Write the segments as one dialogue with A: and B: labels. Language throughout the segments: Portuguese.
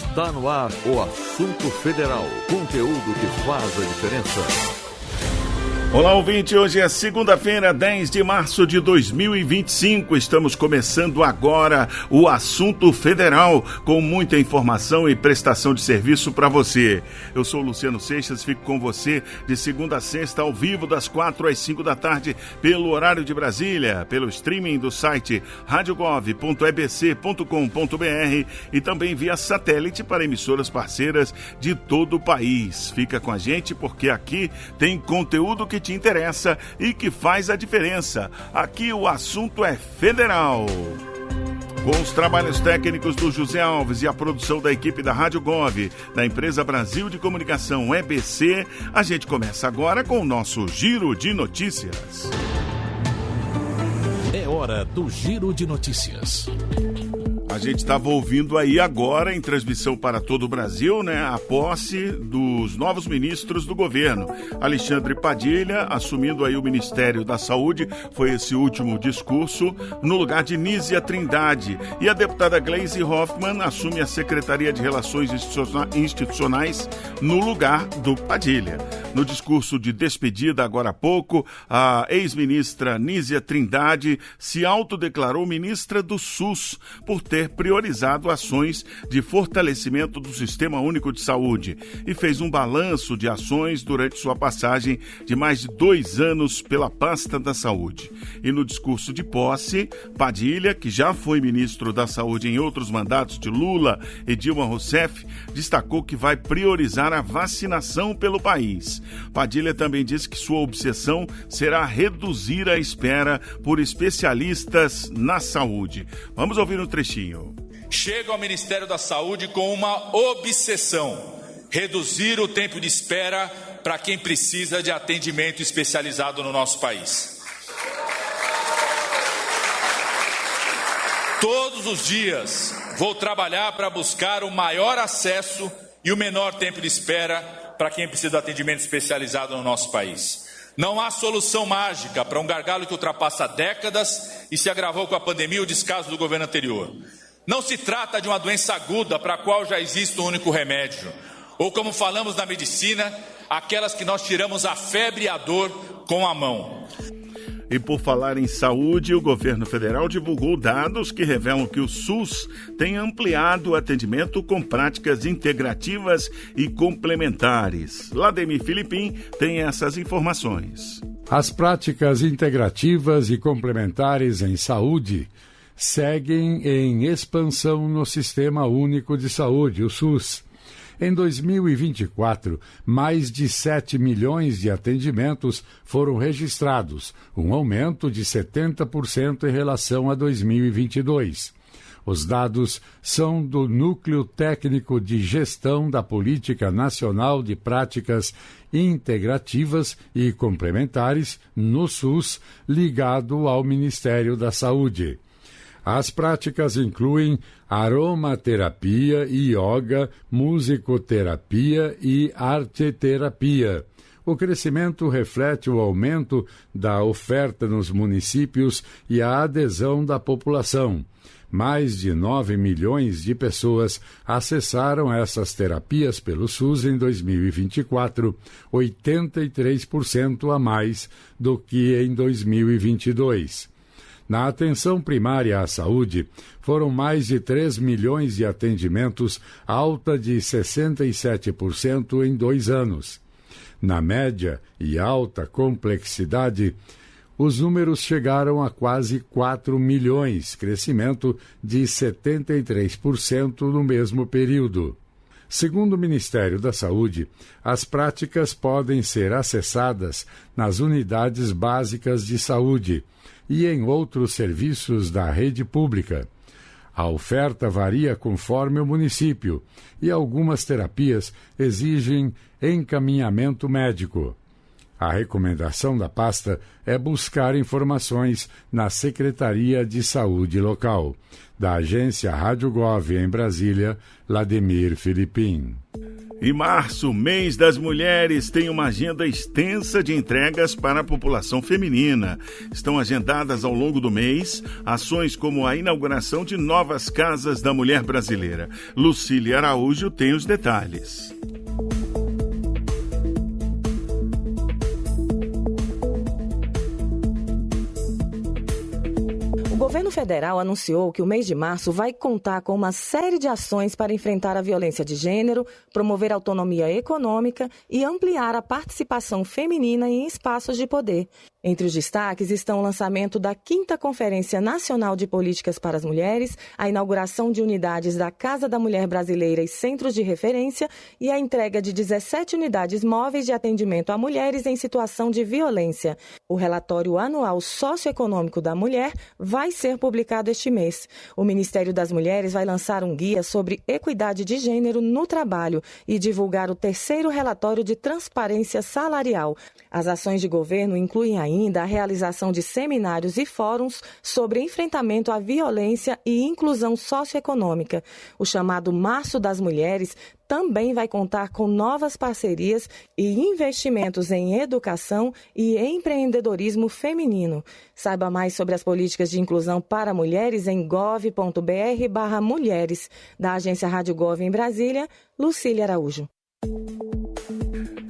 A: Está no ar o Assunto Federal. Conteúdo que faz a diferença.
B: Olá, ouvinte. Hoje é segunda-feira, 10 de março de 2025. Estamos começando agora o Assunto Federal, com muita informação e prestação de serviço para você. Eu sou Luciano Seixas, fico com você de segunda a sexta, ao vivo, das 4 às 5 da tarde, pelo horário de Brasília, pelo streaming do site radiogov.ebc.com.br e também via satélite para emissoras parceiras de todo o país. Fica com a gente porque aqui tem conteúdo que te interessa e que faz a diferença. Aqui o assunto é federal. Com os trabalhos técnicos do José Alves e a produção da equipe da Rádio Gov, da Empresa Brasil de Comunicação EBC, a gente começa agora com o nosso Giro de Notícias.
C: É hora do Giro de Notícias.
B: A gente estava ouvindo aí agora, em transmissão para todo o Brasil, né, a posse dos novos ministros do governo. Alexandre Padilha, assumindo aí o Ministério da Saúde, foi esse último discurso, no lugar de Nízia Trindade. E a deputada Gleisi Hoffmann assume a Secretaria de Relações Institucionais no lugar do Padilha. No discurso de despedida, agora há pouco, a ex-ministra Nízia Trindade se autodeclarou ministra do SUS por ter priorizado ações de fortalecimento do Sistema Único de Saúde e fez um balanço de ações durante sua passagem de mais de 2 anos pela pasta da saúde. E no discurso de posse, Padilha, que já foi ministro da Saúde em outros mandatos de Lula e Dilma Rousseff, destacou que vai priorizar a vacinação pelo país. Padilha também disse que sua obsessão será reduzir a espera por especialistas na saúde. Vamos ouvir um trechinho.
D: Chego ao Ministério da Saúde com uma obsessão: reduzir o tempo de espera para quem precisa de atendimento especializado no nosso país. Todos os dias vou trabalhar para buscar o maior acesso e o menor tempo de espera para quem precisa de atendimento especializado no nosso país. Não há solução mágica para um gargalo que ultrapassa décadas e se agravou com a pandemia e o descaso do governo anterior. Não se trata de uma doença aguda para a qual já existe um único remédio, ou como falamos na medicina, aquelas que nós tiramos a febre e a dor com a mão.
B: E por falar em saúde, o governo federal divulgou dados que revelam que o SUS tem ampliado o atendimento com práticas integrativas e complementares. Lademir Filipim tem essas informações.
E: As práticas integrativas e complementares em saúde seguem em expansão no Sistema Único de Saúde, o SUS. Em 2024, mais de 7 milhões de atendimentos foram registrados, um aumento de 70% em relação a 2022. Os dados são do Núcleo Técnico de Gestão da Política Nacional de Práticas Integrativas e Complementares, no SUS, ligado ao Ministério da Saúde. As práticas incluem aromaterapia, yoga, musicoterapia e arteterapia. O crescimento reflete o aumento da oferta nos municípios e a adesão da população. Mais de 9 milhões de pessoas acessaram essas terapias pelo SUS em 2024, 83% a mais do que em 2022. Na atenção primária à saúde, foram mais de 3 milhões de atendimentos, alta de 67% em 2 anos. Na média e alta complexidade, os números chegaram a quase 4 milhões, crescimento de 73% no mesmo período. Segundo o Ministério da Saúde, as práticas podem ser acessadas nas unidades básicas de saúde e em outros serviços da rede pública. A oferta varia conforme o município e algumas terapias exigem encaminhamento médico. A recomendação da pasta é buscar informações na Secretaria de Saúde local. Da agência Rádio Gov em Brasília, Lademir Filipim.
B: E março, mês das mulheres, tem uma agenda extensa de entregas para a população feminina. Estão agendadas ao longo do mês ações como a inauguração de novas casas da mulher brasileira. Lucília Araújo tem os detalhes.
F: O governo federal anunciou que o mês de março vai contar com uma série de ações para enfrentar a violência de gênero, promover a autonomia econômica e ampliar a participação feminina em espaços de poder. Entre os destaques estão o lançamento da 5ª Conferência Nacional de Políticas para as Mulheres, a inauguração de unidades da Casa da Mulher Brasileira e centros de referência e a entrega de 17 unidades móveis de atendimento a mulheres em situação de violência. O relatório anual socioeconômico da mulher vai ser publicado este mês. O Ministério das Mulheres vai lançar um guia sobre equidade de gênero no trabalho e divulgar o 3º relatório de transparência salarial. As ações de governo incluem ainda a realização de seminários e fóruns sobre enfrentamento à violência e inclusão socioeconômica. O chamado Março das Mulheres também vai contar com novas parcerias e investimentos em educação e empreendedorismo feminino. Saiba mais sobre as políticas de inclusão para mulheres em gov.br/mulheres. Da agência Rádio Gov em Brasília, Lucília Araújo.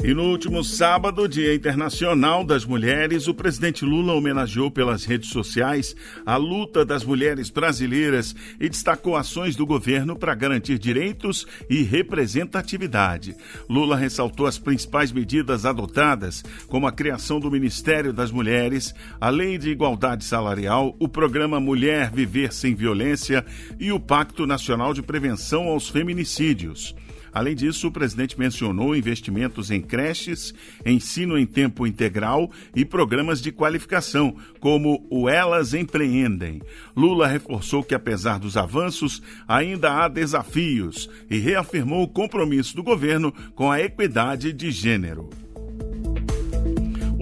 B: E no último sábado, Dia Internacional das Mulheres, o presidente Lula homenageou pelas redes sociais a luta das mulheres brasileiras e destacou ações do governo para garantir direitos e representatividade. Lula ressaltou as principais medidas adotadas, como a criação do Ministério das Mulheres, a Lei de Igualdade Salarial, o programa Mulher Viver Sem Violência e o Pacto Nacional de Prevenção aos Feminicídios. Além disso, o presidente mencionou investimentos em creches, ensino em tempo integral e programas de qualificação, como o Elas Empreendem. Lula reforçou que, apesar dos avanços, ainda há desafios e reafirmou o compromisso do governo com a equidade de gênero.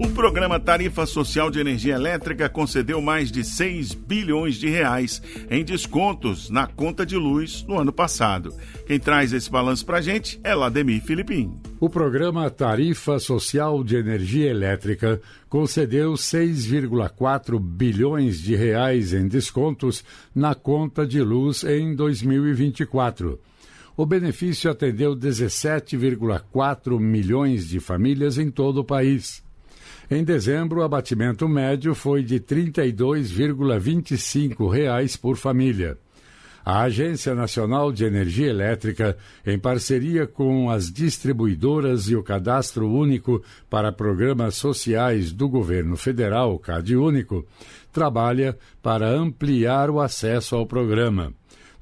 B: O programa Tarifa Social de Energia Elétrica concedeu mais de 6 bilhões de reais em descontos na conta de luz no ano passado. Quem traz esse balanço para a gente é Lademir Filipim.
E: O programa Tarifa Social de Energia Elétrica concedeu 6,4 bilhões de reais em descontos na conta de luz em 2024. O benefício atendeu 17,4 milhões de famílias em todo o país. Em dezembro, o abatimento médio foi de R$ 32,25 por família. A Agência Nacional de Energia Elétrica, em parceria com as distribuidoras e o Cadastro Único para Programas Sociais do Governo Federal, CadÚnico, trabalha para ampliar o acesso ao programa.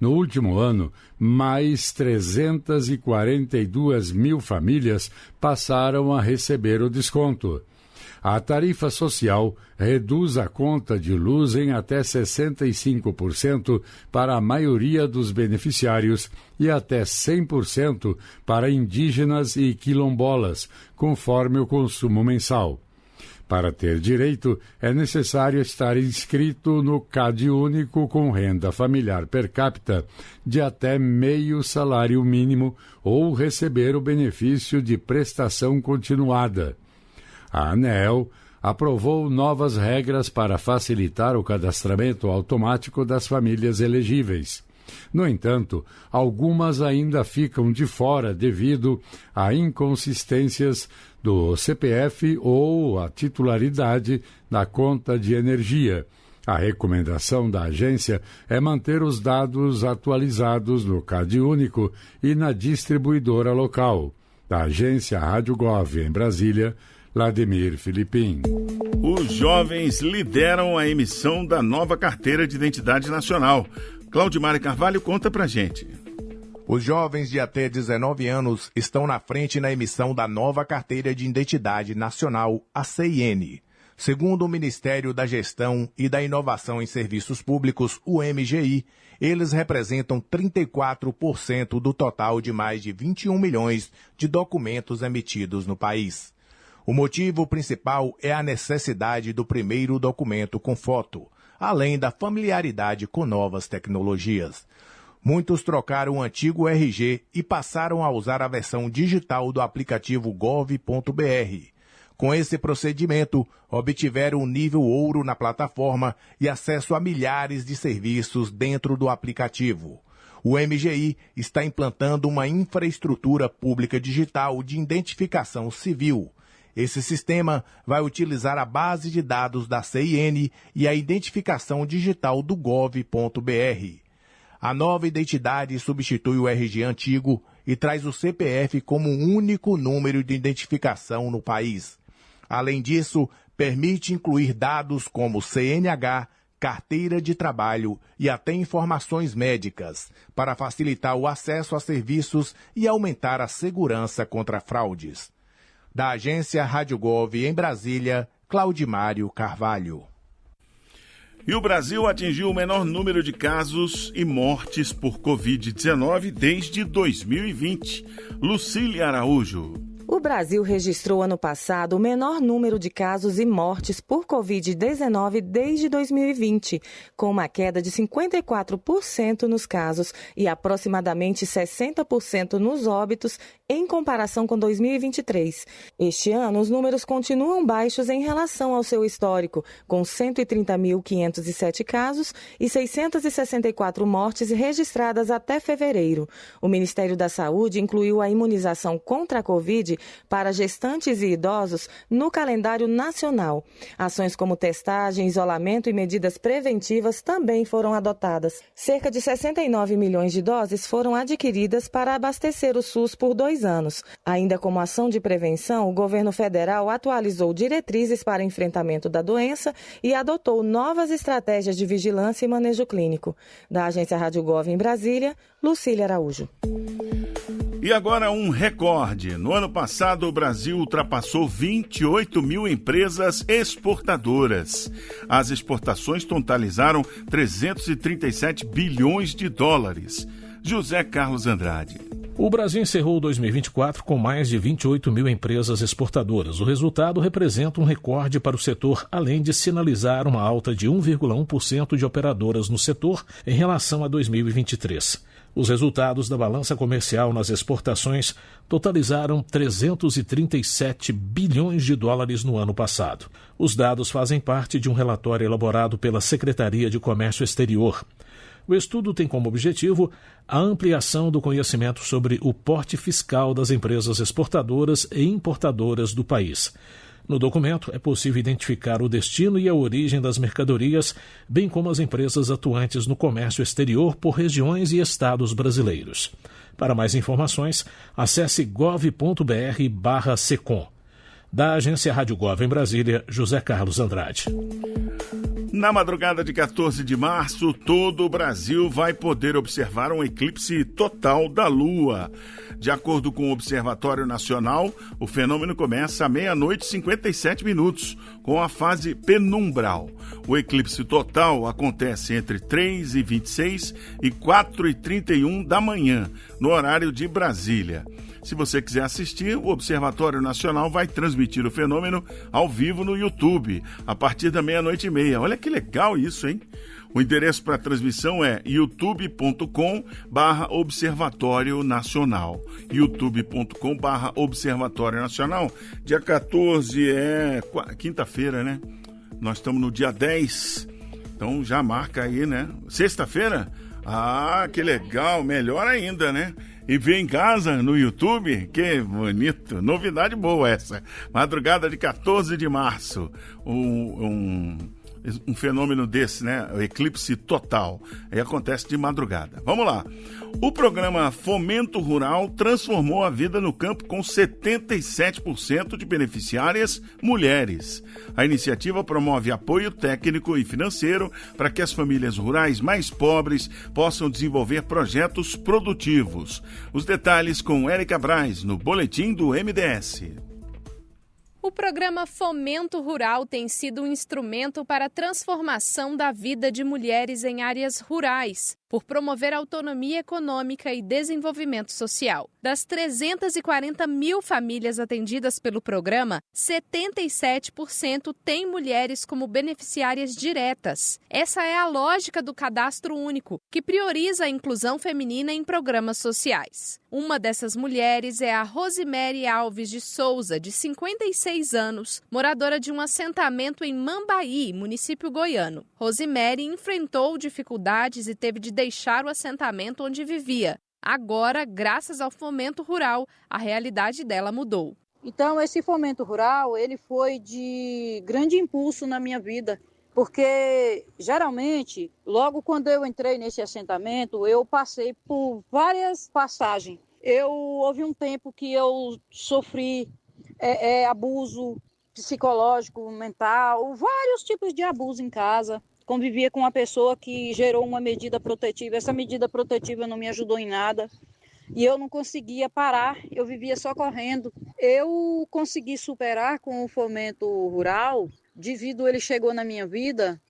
E: No último ano, mais 342 mil famílias passaram a receber o desconto. A tarifa social reduz a conta de luz em até 65% para a maioria dos beneficiários e até 100% para indígenas e quilombolas, conforme o consumo mensal. Para ter direito, é necessário estar inscrito no CadÚnico com renda familiar per capita de até meio salário mínimo ou receber o benefício de prestação continuada. A ANEEL aprovou novas regras para facilitar o cadastramento automático das famílias elegíveis. No entanto, algumas ainda ficam de fora devido a inconsistências do CPF ou a titularidade da conta de energia. A recomendação da agência é manter os dados atualizados no CadÚnico e na distribuidora local. Da agência Rádio Gov em Brasília, Lademir Filipim.
B: Os jovens lideram a emissão da nova Carteira de Identidade Nacional. Claudimar Carvalho conta pra gente.
G: Os jovens de até 19 anos estão na frente na emissão da nova Carteira de Identidade Nacional, a CIN. Segundo o Ministério da Gestão e da Inovação em Serviços Públicos, o MGI, eles representam 34% do total de mais de 21 milhões de documentos emitidos no país. O motivo principal é a necessidade do primeiro documento com foto, além da familiaridade com novas tecnologias. Muitos trocaram o antigo RG e passaram a usar a versão digital do aplicativo gov.br. Com esse procedimento, obtiveram o nível ouro na plataforma e acesso a milhares de serviços dentro do aplicativo. O MGI está implantando uma infraestrutura pública digital de identificação civil. Esse sistema vai utilizar a base de dados da CIN e a identificação digital do gov.br. A nova identidade substitui o RG antigo e traz o CPF como um único número de identificação no país. Além disso, permite incluir dados como CNH, carteira de trabalho e até informações médicas, para facilitar o acesso a serviços e aumentar a segurança contra fraudes. Da agência Rádio Gov em Brasília, Claudimário Carvalho.
B: E o Brasil atingiu o menor número de casos e mortes por Covid-19 desde 2020. Lucília Araújo.
F: O Brasil registrou ano passado o menor número de casos e mortes por Covid-19 desde 2020, com uma queda de 54% nos casos e aproximadamente 60% nos óbitos em comparação com 2023. Este ano, os números continuam baixos em relação ao seu histórico, com 130.507 casos e 664 mortes registradas até fevereiro. O Ministério da Saúde incluiu a imunização contra a Covid para gestantes e idosos no calendário nacional. Ações como testagem, isolamento e medidas preventivas também foram adotadas. Cerca de 69 milhões de doses foram adquiridas para abastecer o SUS por 2 anos. Ainda como ação de prevenção, o governo federal atualizou diretrizes para enfrentamento da doença e adotou novas estratégias de vigilância e manejo clínico. Da agência Rádio Gov em Brasília, Lucília Araújo.
B: E agora um recorde. No ano passado, o Brasil ultrapassou 28 mil empresas exportadoras. As exportações totalizaram 337 bilhões de dólares. José Carlos Andrade.
C: O Brasil encerrou 2024 com mais de 28 mil empresas exportadoras. O resultado representa um recorde para o setor, além de sinalizar uma alta de 1,1% de operadoras no setor em relação a 2023. Os resultados da balança comercial nas exportações totalizaram 337 bilhões de dólares no ano passado. Os dados fazem parte de um relatório elaborado pela Secretaria de Comércio Exterior. O estudo tem como objetivo a ampliação do conhecimento sobre o porte fiscal das empresas exportadoras e importadoras do país. No documento, é possível identificar o destino e a origem das mercadorias, bem como as empresas atuantes no comércio exterior por regiões e estados brasileiros. Para mais informações, acesse gov.br/secom. Da agência Rádio Gov em Brasília, José Carlos Andrade.
B: Na madrugada de 14 de março, todo o Brasil vai poder observar um eclipse total da Lua. De acordo com o Observatório Nacional, o fenômeno começa à 00:57, com a fase penumbral. O eclipse total acontece entre 3h26 e 4h31 da manhã, no horário de Brasília. Se você quiser assistir, o Observatório Nacional vai transmitir o fenômeno ao vivo no YouTube, a partir da 00:30. Olha que legal isso, hein? O endereço para a transmissão é youtube.com/Observatório Nacional. youtube.com/Observatório Nacional. Dia 14 é quinta-feira, né? Nós estamos no dia 10, então já marca aí, né? Sexta-feira? Ah, que legal, melhor ainda, né? E vem em casa no YouTube, que bonito, novidade boa essa. Madrugada de 14 de março, um fenômeno desse, né? O eclipse total. Aí acontece de madrugada. Vamos lá. O programa Fomento Rural transformou a vida no campo com 77% de beneficiárias mulheres. A iniciativa promove apoio técnico e financeiro para que as famílias rurais mais pobres possam desenvolver projetos produtivos. Os detalhes com Érica Braz, no Boletim do MDS.
H: O programa Fomento Rural tem sido um instrumento para a transformação da vida de mulheres em áreas rurais, por promover autonomia econômica e desenvolvimento social. Das 340 mil famílias atendidas pelo programa, 77% têm mulheres como beneficiárias diretas. Essa é a lógica do Cadastro Único, que prioriza a inclusão feminina em programas sociais. Uma dessas mulheres é a Rosemary Alves de Souza, de 56 anos, moradora de um assentamento em Mambaí, município goiano. Rosemary enfrentou dificuldades e teve de deixar o assentamento onde vivia. Agora, graças ao Fomento Rural, a realidade dela mudou.
I: Então, esse Fomento Rural, ele foi de grande impulso na minha vida, porque, geralmente, logo quando eu entrei nesse assentamento, eu passei por várias passagens. Houve um tempo que eu sofri abuso psicológico, mental, vários tipos de abuso em casa. Convivia com uma pessoa que gerou uma medida protetiva. Essa medida protetiva não me ajudou em nada. E eu não conseguia parar, eu vivia só correndo. Eu consegui superar com o Fomento Rural, devido ele chegou na minha vida,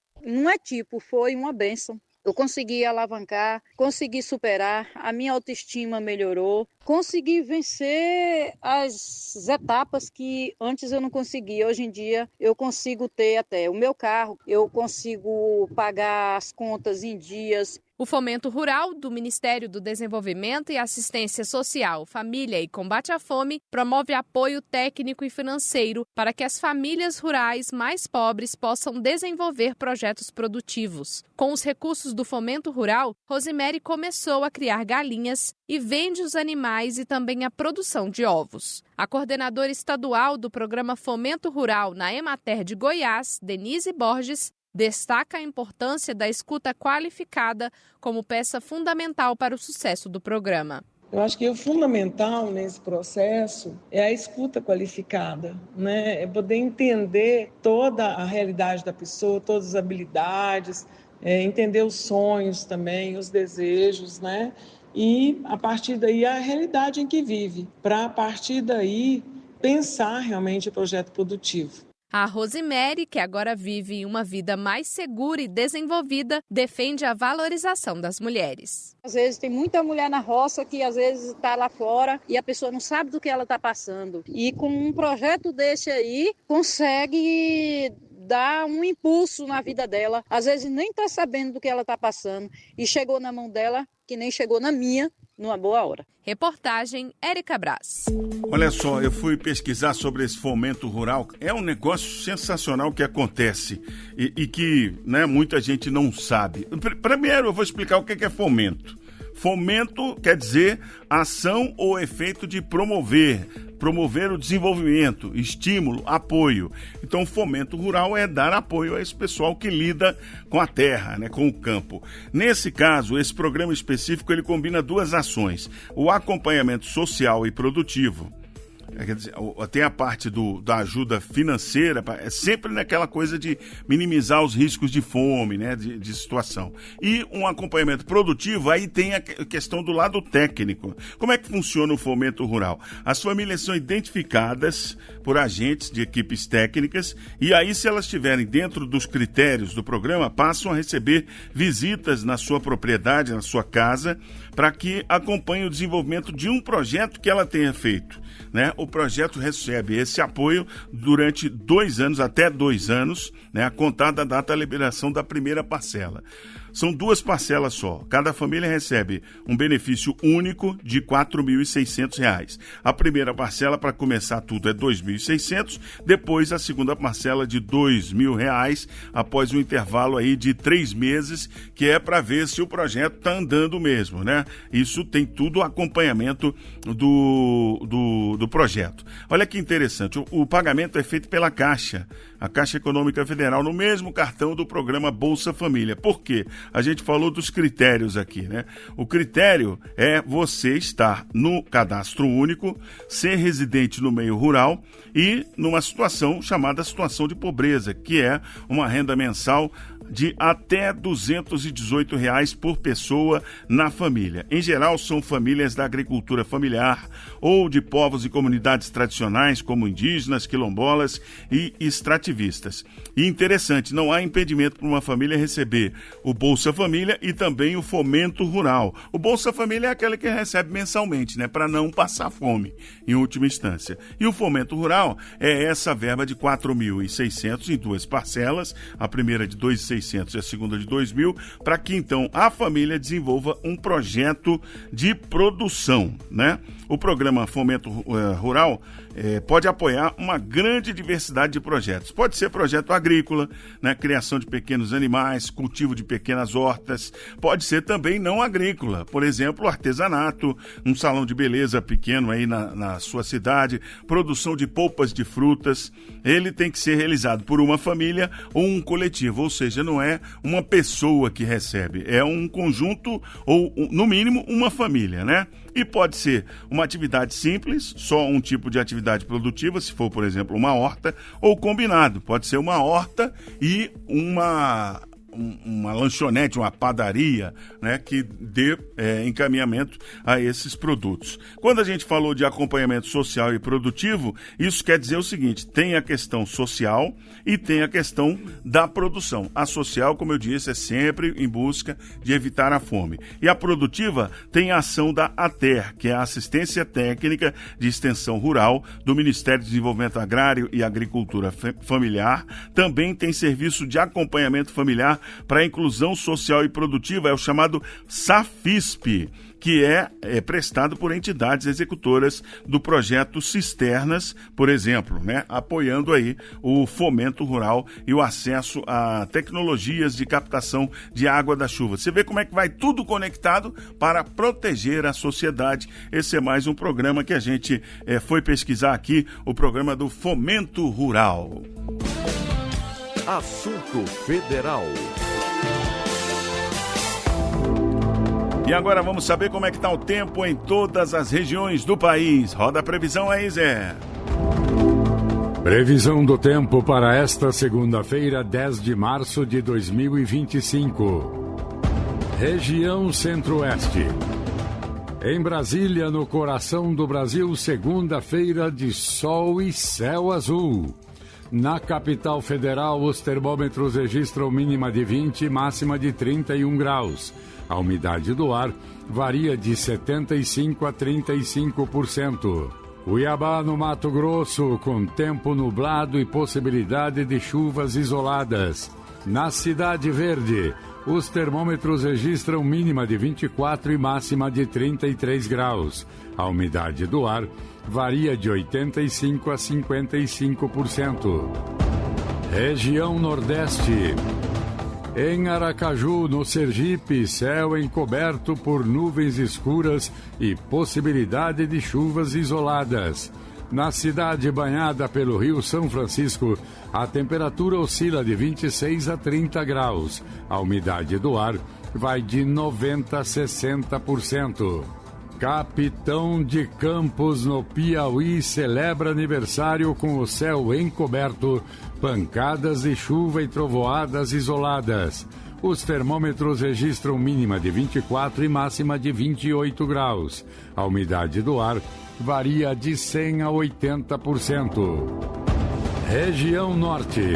I: foi uma bênção. Eu consegui alavancar, consegui superar, a minha autoestima melhorou, consegui vencer as etapas que antes eu não conseguia. Hoje em dia eu consigo ter até o meu carro, eu consigo pagar as contas em dias.
H: O Fomento Rural, do Ministério do Desenvolvimento e Assistência Social, Família e Combate à Fome, promove apoio técnico e financeiro para que as famílias rurais mais pobres possam desenvolver projetos produtivos. Com os recursos do Fomento Rural, Rosemary começou a criar galinhas e vende os animais e também a produção de ovos. A coordenadora estadual do programa Fomento Rural na Emater de Goiás, Denise Borges, destaca a importância da escuta qualificada como peça fundamental para o sucesso do programa.
J: Eu acho que o fundamental nesse processo é a escuta qualificada, né? É poder entender toda a realidade da pessoa, todas as habilidades, entender os sonhos também, os desejos, né? E, a partir daí, a realidade em que vive, para, a partir daí, pensar realmente o projeto produtivo.
H: A Rosemary, que agora vive uma vida mais segura e desenvolvida, defende a valorização das mulheres.
I: Às vezes tem muita mulher na roça que às vezes está lá fora e a pessoa não sabe do que ela está passando. E com um projeto desse aí, consegue dar um impulso na vida dela. Às vezes nem está sabendo do que ela está passando e chegou na mão dela, que nem chegou na minha, numa boa hora.
H: Reportagem Érica Braz.
B: Olha só, eu fui pesquisar sobre esse fomento rural. É um negócio sensacional que acontece e que, né, muita gente não sabe. Primeiro eu vou explicar o que é fomento. Fomento quer dizer ação ou efeito de promover o desenvolvimento, estímulo, apoio. Então, o fomento rural é dar apoio a esse pessoal que lida com a terra, né, com o campo. Nesse caso, esse programa específico, ele combina duas ações: o acompanhamento social e produtivo. Quer dizer, tem a parte da ajuda financeira, é sempre naquela coisa de minimizar os riscos de fome, né, de situação. E um acompanhamento produtivo, aí tem a questão do lado técnico. Como é que funciona o fomento rural? As famílias são identificadas por agentes de equipes técnicas e aí, se elas estiverem dentro dos critérios do programa, passam a receber visitas na sua propriedade, na sua casa, para que acompanhe o desenvolvimento de um projeto que ela tenha feito, né? O projeto recebe esse apoio durante 2 anos, até 2 anos, né, a contar da data da liberação da primeira parcela. São 2 parcelas só. Cada família recebe um benefício único de R$ 4.600. A primeira parcela, para começar tudo, é R$ 2.600. Depois, a segunda parcela de R$ 2.000, após um intervalo aí de 3 meses, que é para ver se o projeto está andando mesmo, né? Isso tem tudo o acompanhamento do projeto. Olha que interessante, o pagamento é feito pela Caixa, a Caixa Econômica Federal, no mesmo cartão do programa Bolsa Família. Por quê? A gente falou dos critérios aqui, né? O critério é você estar no cadastro único, ser residente no meio rural e numa situação chamada situação de pobreza, que é uma renda mensal de até R$ 218 por pessoa na família. Em geral, são famílias da agricultura familiar ou de povos e comunidades tradicionais, como indígenas, quilombolas e extrativistas. E interessante, não há impedimento para uma família receber o Bolsa Família e também o Fomento Rural. O Bolsa Família é aquele que recebe mensalmente, né, para não passar fome, em última instância. E o Fomento Rural é essa verba de R$ 4.600 em duas parcelas, a primeira de R$ 2.600 e a segunda de R$ 2.000, para que então a família desenvolva um projeto de produção, né? O programa Fomento Rural pode apoiar uma grande diversidade de projetos. Pode ser projeto agrícola, né, criação de pequenos animais, cultivo de pequenas hortas. Pode ser também não agrícola, por exemplo, artesanato, um salão de beleza pequeno aí na sua cidade, produção de polpas de frutas. Ele tem que ser realizado por uma família ou um coletivo, ou seja, não é uma pessoa que recebe, é um conjunto ou, no mínimo, uma família, né? E pode ser uma atividade simples, só um tipo de atividade produtiva, se for, por exemplo, uma horta, ou combinado. Pode ser uma horta e uma lanchonete, uma padaria, né, que dê encaminhamento a esses produtos. Quando a gente falou de acompanhamento social e produtivo, isso quer dizer o seguinte: tem a questão social e tem a questão da produção. A social, como eu disse, é sempre em busca de evitar a fome. E a produtiva tem a ação da ATER, que é a Assistência Técnica de Extensão Rural do Ministério do Desenvolvimento Agrário e Agricultura Familiar. Também tem serviço de acompanhamento familiar para a inclusão social e produtiva, é o chamado SAFISP, que é prestado por entidades executoras do projeto Cisternas, por exemplo, né, apoiando aí o fomento rural e o acesso a tecnologias de captação de água da chuva. Você vê como é que vai tudo conectado para proteger a sociedade. Esse é mais um programa que a gente foi pesquisar aqui, o programa do Fomento Rural.
A: Assunto Federal.
B: E agora vamos saber como é que está o tempo em todas as regiões do país. Roda a previsão aí, Zé.
E: Previsão do tempo para esta segunda-feira, 10 de março de 2025. Região Centro-Oeste. Em Brasília, no coração do Brasil, segunda-feira de sol e céu azul. Na capital federal, os termômetros registram mínima de 20 e máxima de 31 graus. A umidade do ar varia de 75% a 35%. Cuiabá, no Mato Grosso, com tempo nublado e possibilidade de chuvas isoladas. Na Cidade Verde, os termômetros registram mínima de 24 e máxima de 33 graus. A umidade do ar varia de 85% a 55%. Região Nordeste. Em Aracaju, no Sergipe, céu encoberto por nuvens escuras e possibilidade de chuvas isoladas. Na cidade banhada pelo Rio São Francisco, a temperatura oscila de 26 a 30 graus. A umidade do ar vai de 90% a 60%. Capitão de Campos, no Piauí, celebra aniversário com o céu encoberto, pancadas de chuva e trovoadas isoladas. Os termômetros registram mínima de 24 e máxima de 28 graus. A umidade do ar varia de 100% a 80%. Região Norte.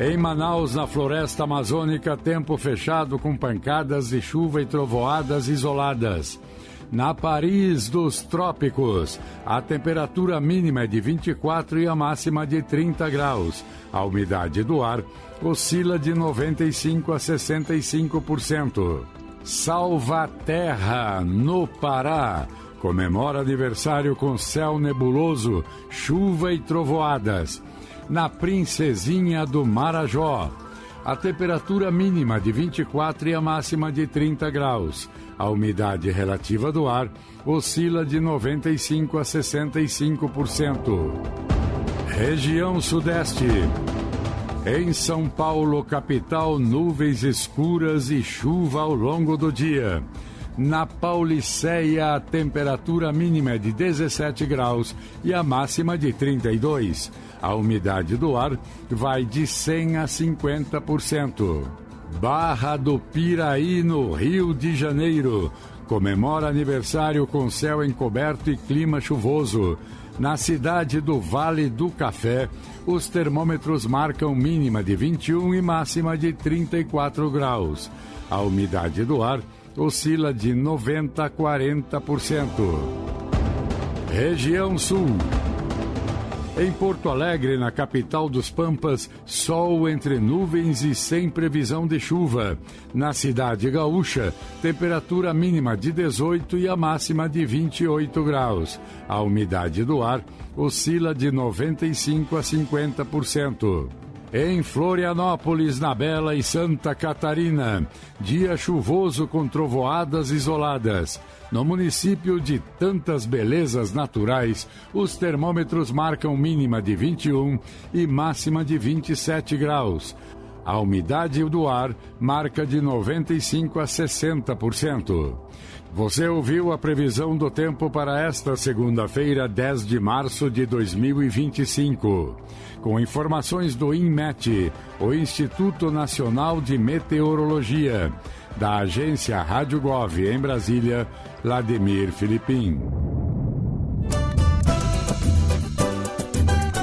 E: Em Manaus, na floresta amazônica, tempo fechado com pancadas de chuva e trovoadas isoladas. Na Paris dos Trópicos, a temperatura mínima é de 24 e a máxima de 30 graus. A umidade do ar oscila de 95% a 65%. Salvaterra, no Pará, comemora aniversário com céu nebuloso, chuva e trovoadas. Na Princesinha do Marajó, a temperatura mínima de 24 e a máxima de 30 graus. A umidade relativa do ar oscila de 95% a 65%. Região Sudeste. Em São Paulo, capital, nuvens escuras e chuva ao longo do dia. Na Pauliceia, a temperatura mínima é de 17 graus e a máxima de 32. A umidade do ar vai de 100% a 50%. Barra do Piraí, no Rio de Janeiro. Comemora aniversário com céu encoberto e clima chuvoso. Na cidade do Vale do Café, os termômetros marcam mínima de 21 e máxima de 34 graus. A umidade do ar oscila de 90% a 40%. Região Sul. Em Porto Alegre, na capital dos Pampas, sol entre nuvens e sem previsão de chuva. Na cidade gaúcha, temperatura mínima de 18 e a máxima de 28 graus. A umidade do ar oscila de 95% a 50%. Em Florianópolis, na Bela e Santa Catarina, dia chuvoso com trovoadas isoladas. No município de tantas belezas naturais, os termômetros marcam mínima de 21 e máxima de 27 graus. A umidade do ar marca de 95% a 60%. Você ouviu a previsão do tempo para esta segunda-feira, 10 de março de 2025. Com informações do INMET, o Instituto Nacional de Meteorologia, da agência Rádio Gov em Brasília, Vladimir Filipim.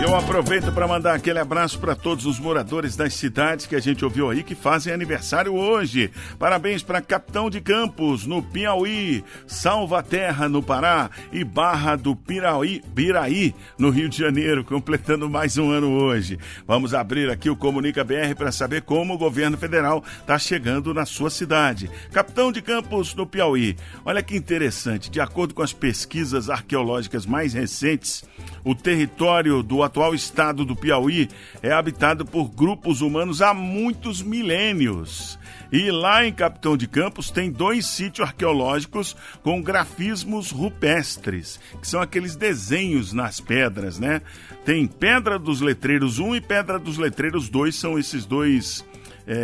B: Eu aproveito para mandar aquele abraço para todos os moradores das cidades que a gente ouviu aí que fazem aniversário hoje. Parabéns para Capitão de Campos, no Piauí, Salvaterra, no Pará e Barra do Piraí, no Rio de Janeiro, completando mais um ano hoje. Vamos abrir aqui o Comunica BR para saber como o governo federal está chegando na sua cidade. Capitão de Campos, no Piauí. Olha que interessante, de acordo com as pesquisas arqueológicas mais recentes, o território do atual estado do Piauí é habitado por grupos humanos há muitos milênios. E lá em Capitão de Campos tem 2 sítios arqueológicos com grafismos rupestres, que são aqueles desenhos nas pedras, né? Tem Pedra dos Letreiros 1 e Pedra dos Letreiros 2, são esses 2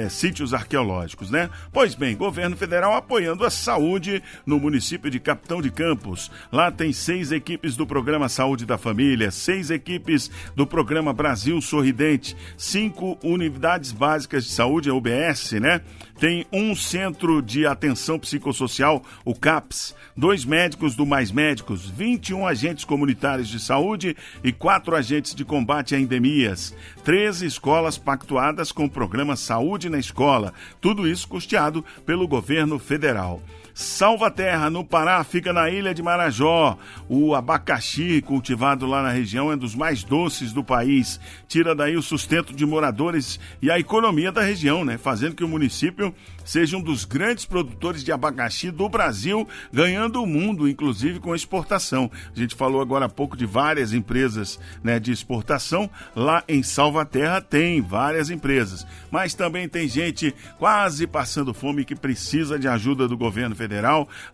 B: sítios arqueológicos, né? Pois bem, governo federal apoiando a saúde no município de Capitão de Campos. Lá tem 6 equipes do Programa Saúde da Família, 6 equipes do Programa Brasil Sorridente, 5 unidades básicas de saúde, a UBS, né? Tem 1 centro de atenção psicossocial, o CAPS, 2 médicos do Mais Médicos, 21 agentes comunitários de saúde e 4 agentes de combate a endemias, 13 escolas pactuadas com o Programa Saúde na Escola, tudo isso custeado pelo governo federal. Salvaterra, no Pará, fica na ilha de Marajó. O abacaxi cultivado lá na região é dos mais doces do país. Tira daí o sustento de moradores e a economia da região, né? Fazendo que o município seja um dos grandes produtores de abacaxi do Brasil, ganhando o mundo, inclusive com exportação. A gente falou agora há pouco de várias empresas, né, de exportação. Lá em Salvaterra tem várias empresas, mas também tem gente quase passando fome que precisa de ajuda do governo federal.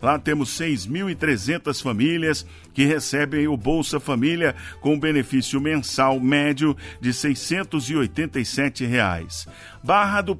B: Lá temos 6.300 famílias que recebem o Bolsa Família com benefício mensal médio de R$ 687. Barra do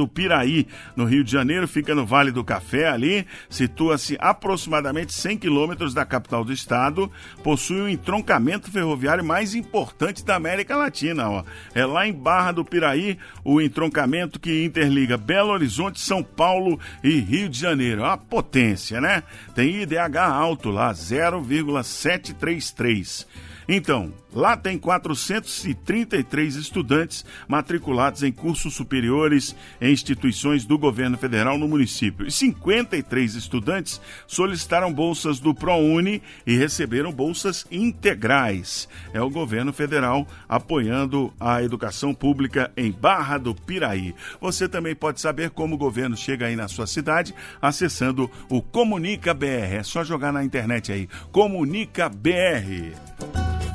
B: Piraí, no Rio de Janeiro, fica no Vale do Café ali, situa-se aproximadamente 100 quilômetros da capital do estado, possui o entroncamento ferroviário mais importante da América Latina, ó. É lá em Barra do Piraí, o entroncamento que interliga Belo Horizonte, São Paulo e Rio de Janeiro. É uma potência, né? Tem IDH alto lá, 0,733. Então, lá tem 433 estudantes matriculados em cursos superiores em instituições do governo federal no município. E 53 estudantes solicitaram bolsas do ProUni e receberam bolsas integrais. É o governo federal apoiando a educação pública em Barra do Piraí. Você também pode saber como o governo chega aí na sua cidade acessando o Comunica BR. É só jogar na internet aí, Comunica BR.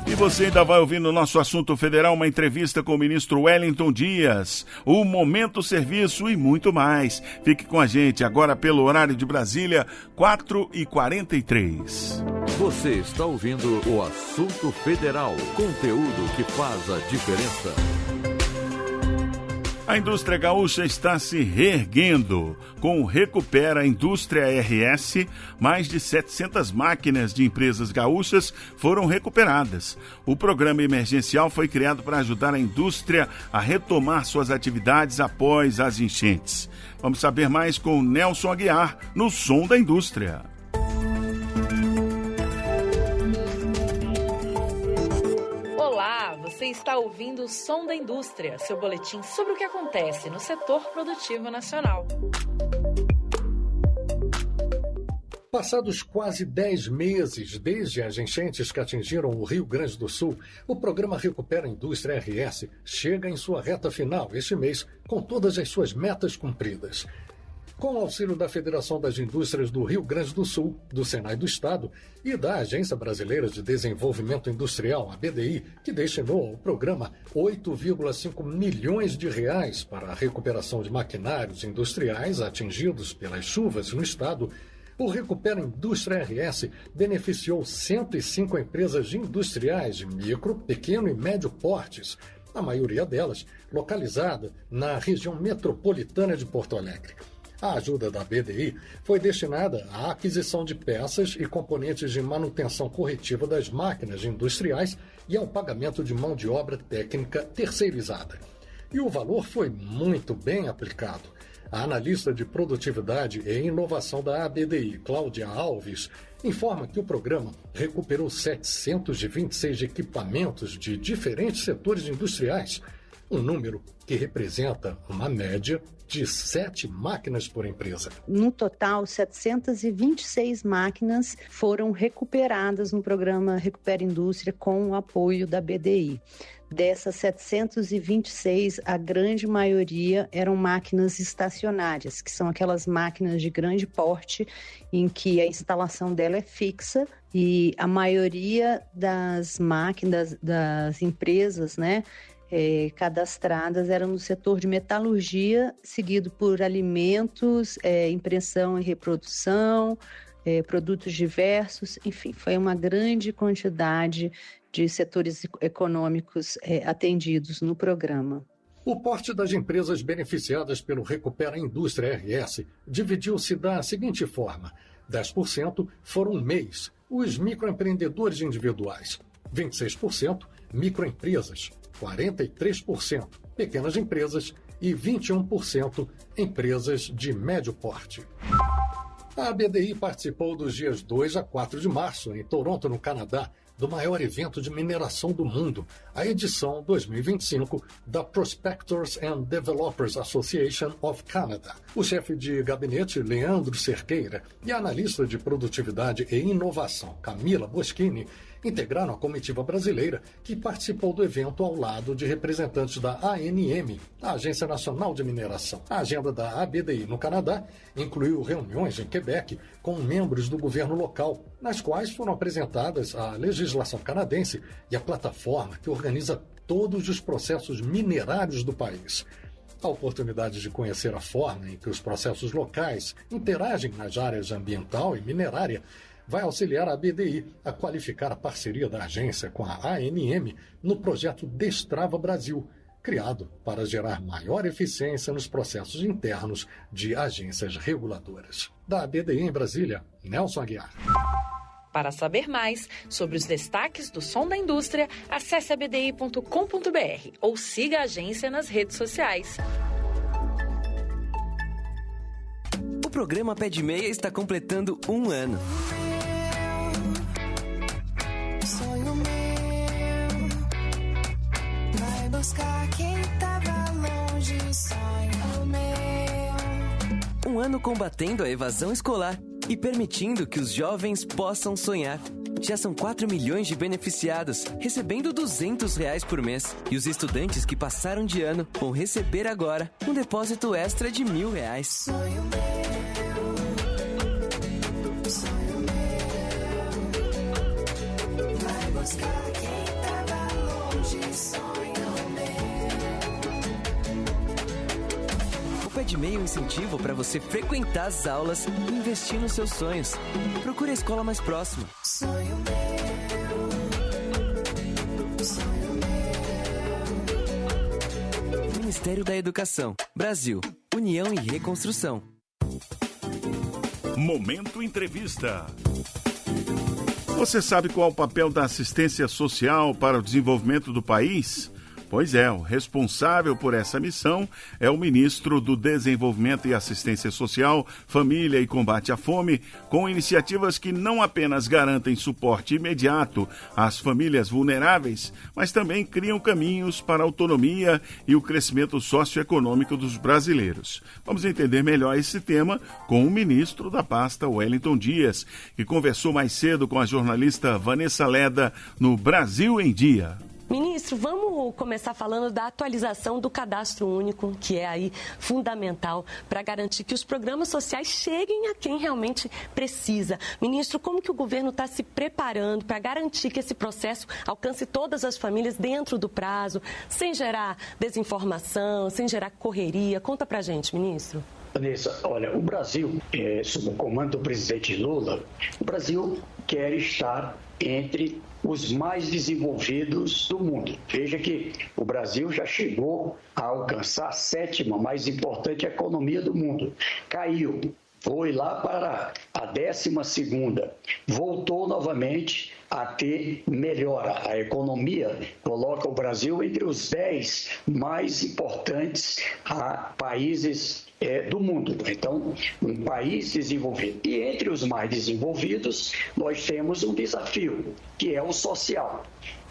B: E você ainda vai ouvir no nosso assunto federal uma entrevista com o ministro Wellington Dias, o Momento Serviço e muito mais. Fique com a gente agora pelo horário de Brasília, 4h43.
A: Você está ouvindo o Assunto Federal, conteúdo que faz a diferença.
B: A indústria gaúcha está se reerguendo. Com o Recupera Indústria RS, mais de 700 máquinas de empresas gaúchas foram recuperadas. O programa emergencial foi criado para ajudar a indústria a retomar suas atividades após as enchentes. Vamos saber mais com Nelson Aguiar, no Som da Indústria.
K: Olá, você está ouvindo o Som da Indústria, seu boletim sobre o que acontece no setor produtivo nacional.
L: Passados quase 10 meses desde as enchentes que atingiram o Rio Grande do Sul, o programa Recupera Indústria RS chega em sua reta final este mês, com todas as suas metas cumpridas. Com o auxílio da Federação das Indústrias do Rio Grande do Sul, do Senai do Estado e da Agência Brasileira de Desenvolvimento Industrial, a BDI, que destinou ao programa 8,5 milhões de reais para a recuperação de maquinários industriais atingidos pelas chuvas no estado, o Recupera Indústria RS beneficiou 105 empresas industriais de micro, pequeno e médio portes, a maioria delas localizada na região metropolitana de Porto Alegre. A ajuda da BDI foi destinada à aquisição de peças e componentes de manutenção corretiva das máquinas industriais e ao pagamento de mão de obra técnica terceirizada. E o valor foi muito bem aplicado. A analista de produtividade e inovação da ABDI, Cláudia Alves, informa que o programa recuperou 726 equipamentos de diferentes setores industriais, um número que representa uma média de 7 máquinas por empresa.
M: No total, 726 máquinas foram recuperadas no programa Recupera Indústria com o apoio da BDI. Dessas 726, a grande maioria eram máquinas estacionárias, que são aquelas máquinas de grande porte em que a instalação dela é fixa e a maioria das máquinas, das empresas, cadastradas eram no setor de metalurgia, seguido por alimentos, impressão e reprodução, produtos diversos, enfim, foi uma grande quantidade de setores econômicos atendidos no programa.
L: O porte das empresas beneficiadas pelo Recupera Indústria RS dividiu-se da seguinte forma: 10% foram MEIs, os microempreendedores individuais, 26% microempresas, 43% pequenas empresas e 21% empresas de médio porte. A ABDI participou dos dias 2 a 4 de março, em Toronto, no Canadá, do maior evento de mineração do mundo, a edição 2025 da Prospectors and Developers Association of Canada. O chefe de gabinete, Leandro Cerqueira, e a analista de produtividade e inovação, Camila Boschini, integraram a comitiva brasileira que participou do evento ao lado de representantes da ANM, a Agência Nacional de Mineração. A agenda da ABDI no Canadá incluiu reuniões em Quebec com membros do governo local, nas quais foram apresentadas a legislação canadense e a plataforma que organiza todos os processos minerários do país. A oportunidade de conhecer a forma em que os processos locais interagem nas áreas ambiental e minerária vai auxiliar a BDI a qualificar a parceria da agência com a ANM no projeto Destrava Brasil, criado para gerar maior eficiência nos processos internos de agências reguladoras. Da BDI em Brasília, Nelson Aguiar.
K: Para saber mais sobre os destaques do Som da Indústria, acesse abdi.com.br ou siga a agência nas redes sociais.
N: O programa Pé de Meia está completando 1 ano.
O: Sonho meu, vai buscar quem tava longe, sonho meu.
N: 1 ano combatendo a evasão escolar e permitindo que os jovens possam sonhar. Já são 4 milhões de beneficiados, recebendo R$200 por mês. E os estudantes que passaram de ano vão receber agora um depósito extra de R$1.000.
O: Sonho meu, vai buscar quem tava longe, sonho meu.
N: O Pé de Meia é um incentivo para você frequentar as aulas e investir nos seus sonhos. Procure a escola mais próxima.
O: Sonho meu, sonho meu.
N: Ministério da Educação. Brasil. União e reconstrução.
B: Momento Entrevista. Você sabe qual é o papel da assistência social para o desenvolvimento do país? Pois é, o responsável por essa missão é o ministro do Desenvolvimento e Assistência Social, Família e Combate à Fome, com iniciativas que não apenas garantem suporte imediato às famílias vulneráveis, mas também criam caminhos para a autonomia e o crescimento socioeconômico dos brasileiros. Vamos entender melhor esse tema com o ministro da pasta, Wellington Dias, que conversou mais cedo com a jornalista Vanessa Leda no Brasil em Dia.
P: Ministro, vamos começar falando da atualização do Cadastro Único, que é aí fundamental para garantir que os programas sociais cheguem a quem realmente precisa. Ministro, como que o governo está se preparando para garantir que esse processo alcance todas as famílias dentro do prazo, sem gerar desinformação, sem gerar correria? Conta para a gente, ministro.
Q: Vanessa, olha, o Brasil, sob o comando do presidente Lula, o Brasil quer estar entre os mais desenvolvidos do mundo. Veja que o Brasil já chegou a alcançar a 7ª mais importante economia do mundo. Caiu, foi lá para a 12ª, voltou novamente a ter melhora. A economia coloca o Brasil entre os 10 mais importantes países do mundo. Então, um país desenvolvido. E entre os mais desenvolvidos, nós temos um desafio, que é o social.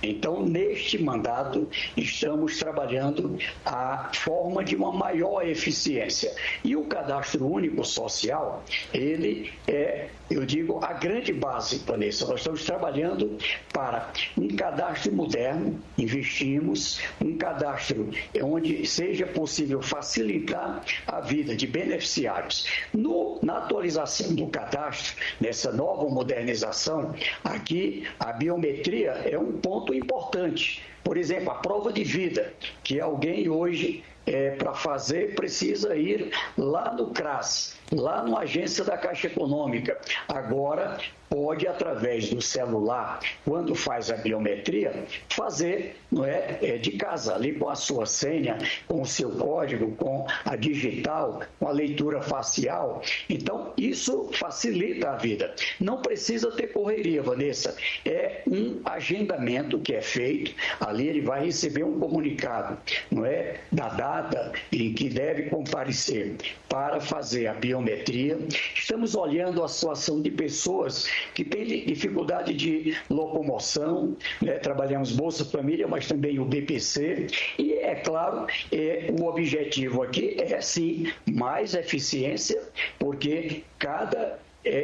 Q: Então, neste mandato, estamos trabalhando a forma de uma maior eficiência. E o Cadastro Único Social, ele é, eu digo, a grande base, Vanessa. Nós estamos trabalhando para um cadastro moderno, investimos, um cadastro onde seja possível facilitar a vida de beneficiários. Na atualização do cadastro, nessa nova modernização, aqui a biometria é um ponto importante. Por exemplo, a prova de vida, que alguém hoje, para fazer, precisa ir lá no CRAS, lá na agência da Caixa Econômica. Agora, pode, através do celular, quando faz a biometria, fazer, não é, de casa, ali com a sua senha, com o seu código, com a digital, com a leitura facial. Então, isso facilita a vida. Não precisa ter correria, Vanessa. É um agendamento que é feito. Ali ele vai receber um comunicado, não é, da data em que deve comparecer para fazer a biometria. Estamos olhando a situação de pessoas que têm dificuldade de locomoção, né? Trabalhamos Bolsa Família, mas também o BPC. E, é claro, o objetivo aqui é, sim, mais eficiência, porque cada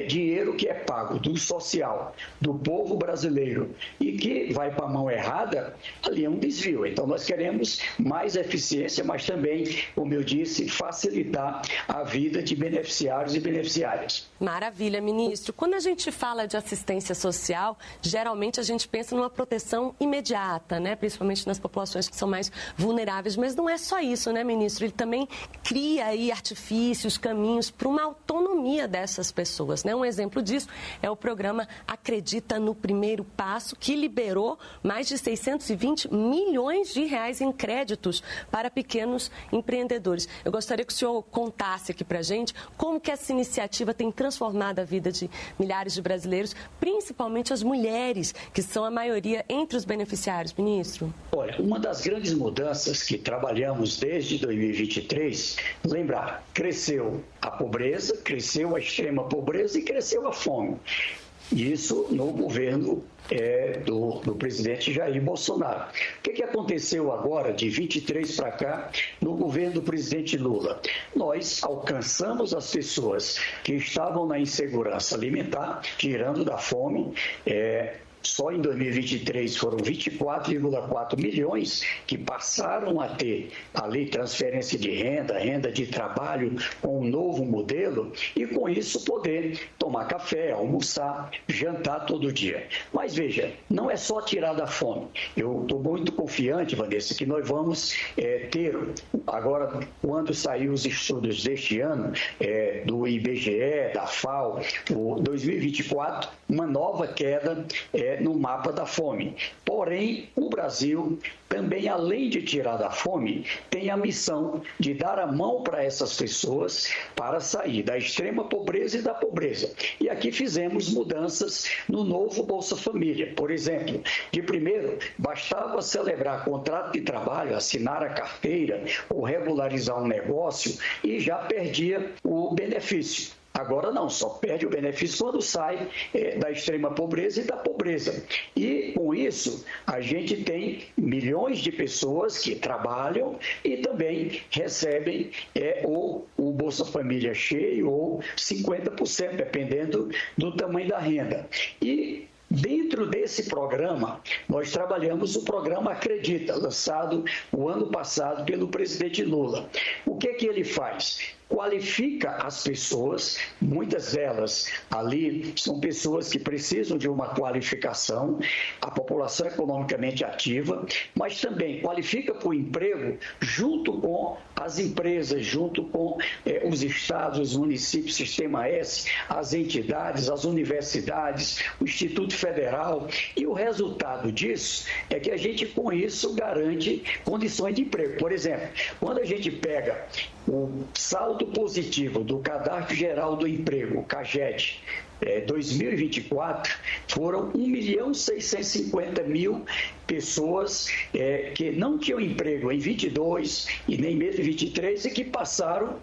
Q: dinheiro que é pago do social, do povo brasileiro e que vai para a mão errada, ali é um desvio. Então, nós queremos mais eficiência, mas também, como eu disse, facilitar a vida de beneficiários e beneficiárias.
P: Maravilha, ministro. Quando a gente fala de assistência social, geralmente a gente pensa numa proteção imediata, né? Principalmente nas populações que são mais vulneráveis. Mas não é só isso, né, ministro? Ele também cria aí artifícios, caminhos para uma autonomia dessas pessoas. Um exemplo disso é o programa Acredita no Primeiro Passo, que liberou mais de 620 milhões de reais em créditos para pequenos empreendedores. Eu gostaria que o senhor contasse aqui para a gente como que essa iniciativa tem transformado a vida de milhares de brasileiros, principalmente as mulheres, que são a maioria entre os beneficiários, ministro.
Q: Olha, uma das grandes mudanças que trabalhamos desde 2023, lembrar, cresceu a pobreza, cresceu a extrema pobreza e cresceu a fome. Isso no governo do presidente Jair Bolsonaro. O que aconteceu agora, de 23 para cá, no governo do presidente Lula? Nós alcançamos as pessoas que estavam na insegurança alimentar, tirando da fome. Só em 2023 foram 24,4 milhões que passaram a ter ali transferência de renda, renda de trabalho com um novo modelo e com isso poder tomar café, almoçar, jantar todo dia. Mas veja, não é só tirar da fome. Eu estou muito confiante, Vanessa, que nós vamos ter, agora quando sair os estudos deste ano, do IBGE, da FAO, o 2024, uma nova queda no mapa da fome. Porém, o Brasil também, além de tirar da fome, tem a missão de dar a mão para essas pessoas para sair da extrema pobreza e da pobreza. E aqui fizemos mudanças no novo Bolsa Família. Por exemplo, de primeiro, bastava celebrar contrato de trabalho, assinar a carteira ou regularizar um negócio e já perdia o benefício. Agora não, só perde o benefício quando sai da extrema pobreza e da pobreza. E com isso, a gente tem milhões de pessoas que trabalham e também recebem ou o Bolsa Família cheio ou 50%, dependendo do tamanho da renda. E dentro desse programa, nós trabalhamos o programa Acredita, lançado o ano passado pelo presidente Lula. O que ele faz? Qualifica as pessoas, muitas delas ali são pessoas que precisam de uma qualificação, a população economicamente ativa, mas também qualifica para o emprego junto com as empresas, junto com os estados, os municípios, Sistema S, as entidades, as universidades, o Instituto Federal, e o resultado disso é que a gente com isso garante condições de emprego. Por exemplo, quando a gente pega o saldo positivo do Cadastro Geral do Emprego, o CAGED, 2024, foram 1.650.000 pessoas que não tinham emprego em 22 e nem mesmo em 23 e que passaram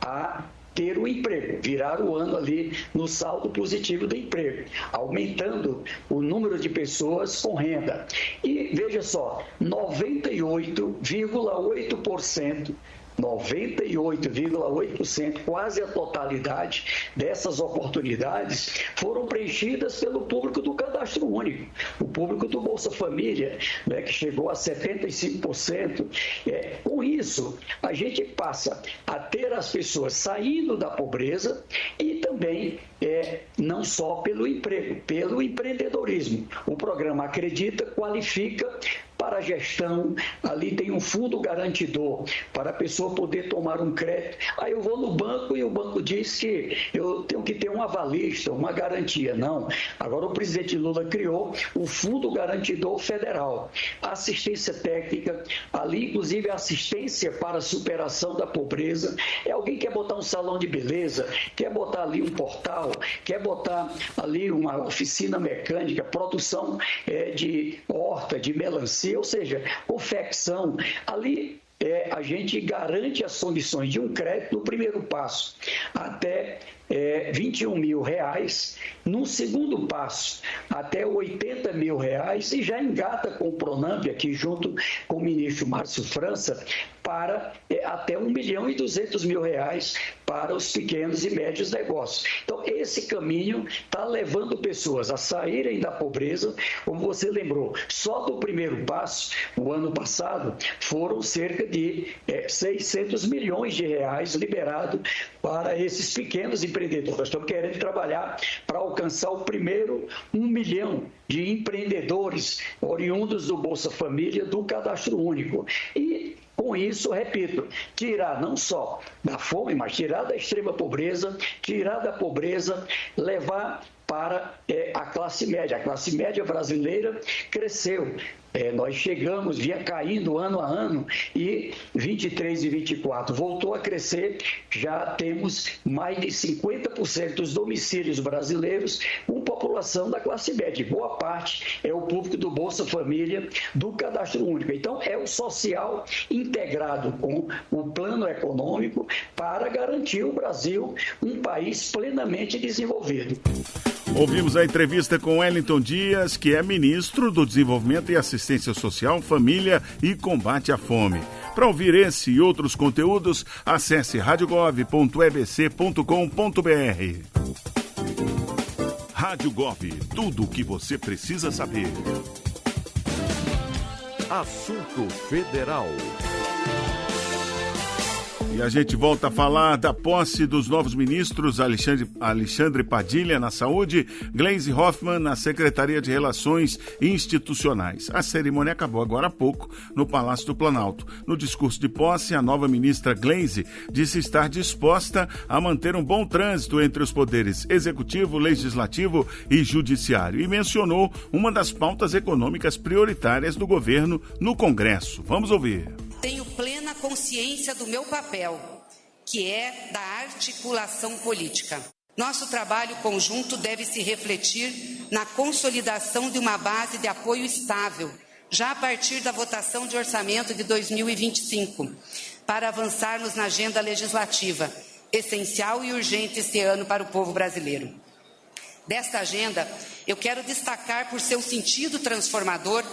Q: a ter o emprego, virar o ano ali no saldo positivo do emprego, aumentando o número de pessoas com renda. E veja só, 98,8%, quase a totalidade dessas oportunidades foram preenchidas pelo público do Cadastro Único, o público do Bolsa Família, que chegou a 75%. Com isso, a gente passa a ter as pessoas saindo da pobreza e também não só pelo emprego, pelo empreendedorismo. O programa Acredita qualifica para a gestão, ali tem um fundo garantidor para a pessoa poder tomar um crédito. Aí eu vou no banco e o banco diz que eu tenho que ter um avalista, uma garantia. Não. Agora o presidente Lula criou o Fundo Garantidor Federal. Assistência técnica, ali inclusive assistência para a superação da pobreza. Alguém quer botar um salão de beleza, quer botar ali um portal, quer botar ali uma oficina mecânica, produção de horta, de melancia, ou seja, confecção. Ali a gente garante as condições de um crédito no primeiro passo, até R$21 mil, no segundo passo até R$80 mil e já engata com o Pronamp aqui junto com o ministro Márcio França para até R$1.200.000 para os pequenos e médios negócios. Então esse caminho está levando pessoas a saírem da pobreza. Como você lembrou, só do primeiro passo, o ano passado, foram cerca de R$600 milhões liberados para esses pequenos empreendedores. Nós estamos querendo trabalhar para alcançar o primeiro 1 milhão de empreendedores oriundos do Bolsa Família, do Cadastro Único. E com isso, repito, tirar não só da fome, mas tirar da extrema pobreza, tirar da pobreza, levar para a classe média. A classe média brasileira cresceu. Nós chegamos, vinha caindo ano a ano, e 23 e 24 voltou a crescer. Já temos mais de 50% dos domicílios brasileiros com população da classe média. Boa parte é o público do Bolsa Família, do Cadastro Único. Então, é o social integrado com o plano econômico para garantir o Brasil um país plenamente desenvolvido.
B: Ouvimos a entrevista com Wellington Dias, que é ministro do Desenvolvimento e Assistência Social, Família e Combate à Fome. Para ouvir esse e outros conteúdos, acesse radiogov.ebc.com.br. Rádio Gov, tudo o que você precisa saber.
A: Assunto Federal.
B: E a gente volta a falar da posse dos novos ministros Alexandre Padilha na Saúde, Gleisi Hoffmann na Secretaria de Relações Institucionais. A cerimônia acabou agora há pouco no Palácio do Planalto. No discurso de posse, a nova ministra Gleisi disse estar disposta a manter um bom trânsito entre os poderes executivo, legislativo e judiciário e mencionou uma das pautas econômicas prioritárias do governo no Congresso. Vamos ouvir.
R: Tenho plena consciência do meu papel, que é da articulação política. Nosso trabalho conjunto deve se refletir na consolidação de uma base de apoio estável, já a partir da votação de orçamento de 2025, para avançarmos na agenda legislativa, essencial e urgente este ano para o povo brasileiro. Desta agenda, eu quero destacar por seu sentido transformador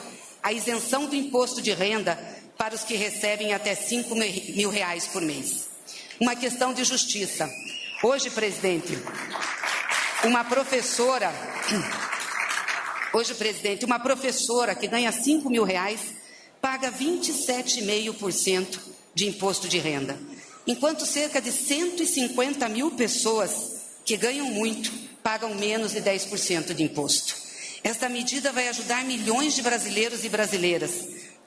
R: a isenção do imposto de renda para os que recebem até R$5 mil por mês. Uma questão de justiça. Hoje, presidente, uma professora que ganha R$5 mil paga 27,5% de imposto de renda, enquanto cerca de 150 mil pessoas que ganham muito pagam menos de 10% de imposto. Esta medida vai ajudar milhões de brasileiros e brasileiras,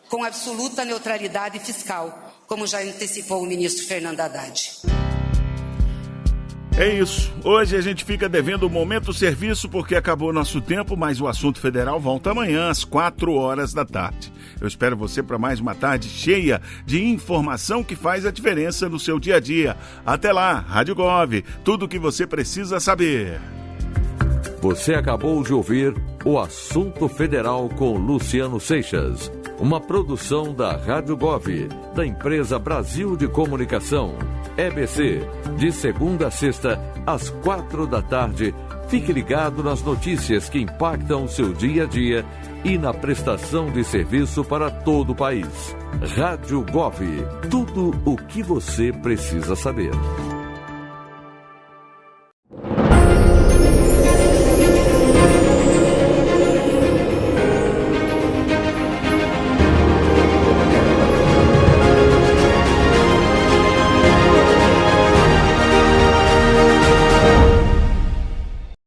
R: com absoluta neutralidade fiscal, como já antecipou o ministro Fernando Haddad.
B: É isso. Hoje a gente fica devendo o Momento Serviço porque acabou nosso tempo, mas o assunto federal volta amanhã às 16h. Eu espero você para mais uma tarde cheia de informação que faz a diferença no seu dia a dia. Até lá, Rádio Gov, tudo o que você precisa saber.
A: Você acabou de ouvir o Assunto Federal com Luciano Seixas, uma produção da Rádio Gov, da empresa Brasil de Comunicação, EBC, de segunda a sexta, às 16h. Fique ligado nas notícias que impactam o seu dia a dia e na prestação de serviço para todo o país. Rádio Gov, tudo o que você precisa saber.